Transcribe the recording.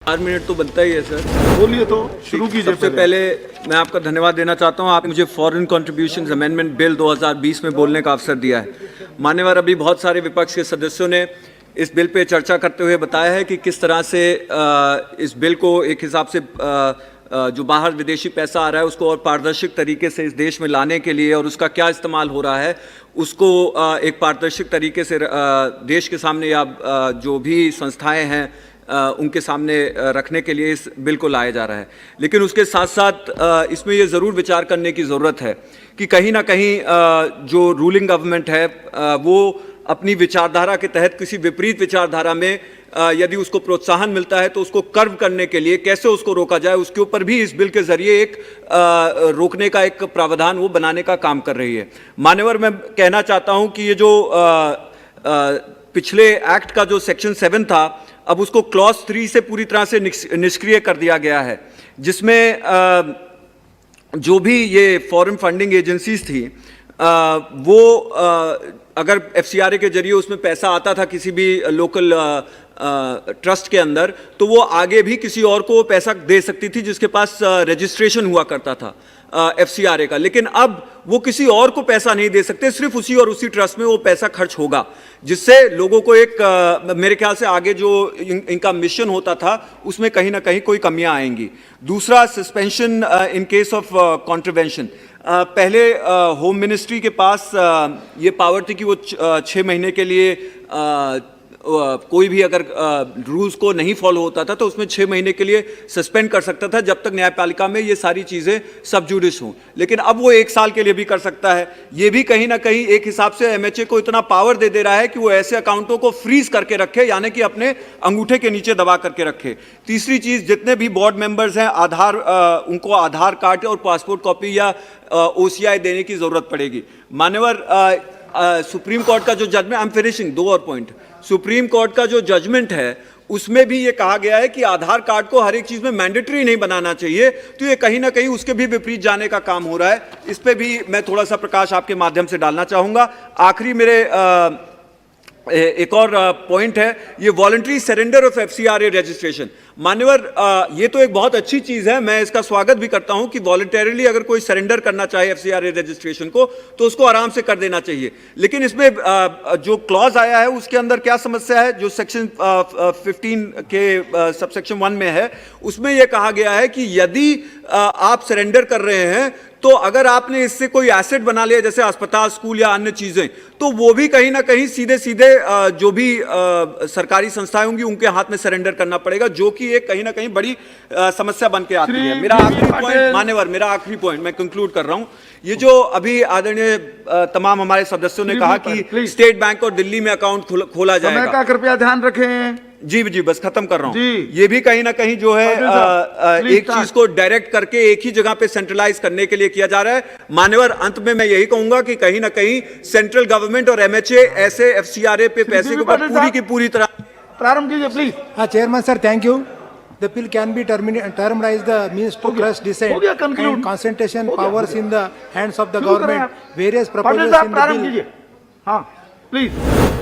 4 minute तो बनता ही है सर। बोलिए तो शुरू कीजिए। सबसे पहले मैं आपका धन्यवाद देना चाहता हूं, आपने मुझे फॉरेन कंट्रीब्यूशंस अमेंडमेंट बिल 2020 में बोलने का अवसर दिया है। मान्यवर, अभी बहुत सारे विपक्ष के सदस्यों ने इस बिल पे चर्चा करते हुए बताया है कि किस तरह से इस बिल को एक हिसाब से जो बाहर विदेशी पैसा आ रहा है उसको और पारदर्शिक तरीके से इस देश में लाने के लिए और उसका क्या इस्तेमाल हो रहा है उसको एक पारदर्शिक तरीके से देश के सामने या जो भी संस्थाएं हैं उनके सामने रखने के लिए इस बिल को लाया जा रहा है। लेकिन उसके साथ साथ इसमें ये ज़रूर विचार करने की ज़रूरत है कि कहीं ना कहीं जो रूलिंग गवर्नमेंट है वो अपनी विचारधारा के तहत किसी विपरीत विचारधारा में यदि उसको प्रोत्साहन मिलता है तो उसको कर्व करने के लिए कैसे उसको रोका जाए उसके ऊपर भी इस बिल के जरिए एक रोकने का एक प्रावधान वो बनाने का काम कर रही है। मान्यवर, मैं कहना चाहता हूं कि ये जो पिछले एक्ट का जो सेक्शन 7 था अब उसको क्लॉज 3 से पूरी तरह से निष्क्रिय कर दिया गया है, जिसमें जो भी ये फॉरेन फंडिंग एजेंसीज थी वो अगर एफसीआरए के जरिए उसमें पैसा आता था किसी भी लोकल ट्रस्ट के अंदर तो वो आगे भी किसी और को पैसा दे सकती थी जिसके पास रजिस्ट्रेशन हुआ करता था एफसीआरए का। लेकिन अब वो किसी और को पैसा नहीं दे सकते, सिर्फ उसी और उसी ट्रस्ट में वो पैसा खर्च होगा, जिससे लोगों को एक मेरे ख्याल से आगे जो इनका मिशन होता था उसमें कहीं ना कहीं कोई कमियां आएंगी। दूसरा, suspension in case of contravention. पहले होम मिनिस्ट्री के पास ये पावर थी कि वो 6 महीने के लिए कोई भी अगर रूल्स को नहीं फॉलो होता था तो उसमें 6 महीने के लिए सस्पेंड कर सकता था जब तक न्यायपालिका में ये सारी चीज़ें सब जुडिस हों। लेकिन अब वो 1 साल के लिए भी कर सकता है। ये भी कहीं ना कहीं एक हिसाब से एमएचए को इतना पावर दे रहा है कि वो ऐसे अकाउंटों को फ्रीज करके रखे, यानी कि अपने अंगूठे के नीचे दबा करके रखे। तीसरी चीज़, जितने भी बोर्ड मेंबर्स हैं उनको आधार कार्ड और पासपोर्ट कॉपी या ओसीआई देने की ज़रूरत पड़ेगी। मान्यवर, सुप्रीम कोर्ट का जो जजमेंट, आई एम फिनिशिंग, 2 और पॉइंट। सुप्रीम कोर्ट का जो जजमेंट है उसमें भी ये कहा गया है कि आधार कार्ड को हर एक चीज में मैंडेटरी नहीं बनाना चाहिए, तो ये कहीं ना कहीं उसके भी विपरीत जाने का काम हो रहा है। इस पे भी मैं थोड़ा सा प्रकाश आपके माध्यम से डालना चाहूंगा। आखिरी मेरे एक और पॉइंट है, ये voluntary surrender of FCRA registration. मान्यवर, ये तो एक बहुत अच्छी चीज है, मैं इसका स्वागत भी करता हूं कि वॉलंटरीली अगर कोई सरेंडर करना चाहे एफसीआरए रजिस्ट्रेशन को तो उसको आराम से कर देना चाहिए। लेकिन इसमें जो क्लॉज आया है उसके अंदर क्या समस्या है, जो सेक्शन 15 के सबसेक्शन 1 में है, उसमें यह कहा गया है कि यदि आप सरेंडर कर रहे हैं तो अगर आपने इससे कोई एसेट बना लिया जैसे अस्पताल, स्कूल या अन्य चीजें, तो वो भी कहीं ना कहीं सीधे सीधे जो भी सरकारी संस्थाएं होंगी उनके हाथ में सरेंडर करना पड़ेगा, जो कि एक कहीं ना कहीं बड़ी समस्या बन के आती है। मेरा आखिरी पॉइंट, मान्यवर, मेरा आखिरी पॉइंट मैं कंक्लूड कर रहा हूं। ये जो अभी आदरणीय तमाम हमारे सदस्यों ने कहा कि स्टेट बैंक और दिल्ली में अकाउंट खोला जाएगा, समय का कृपया ध्यान रखें। जी बस खत्म कर रहा हूं। ये भी कहीं ना कहीं जो है एक चीज को डायरेक्ट करके एक ही जगह पे सेंट्रलाइज करने के लिए किया जा रहा है। मान्यवर, अंत में मैं यही कहूंगा कि कहीं ना कहीं सेंट्रल गवर्नमेंट और एमएचए ऐसे एफसीआरए पे पैसे को पूरी की पूरी तरह प्रारंभ कीजिए प्लीज। हाँ chairman sir, thank you. The bill can be termed as the means to crush dissent and concentration powers in the hands of the government. Various proposals in the bill. हाँ प्लीज।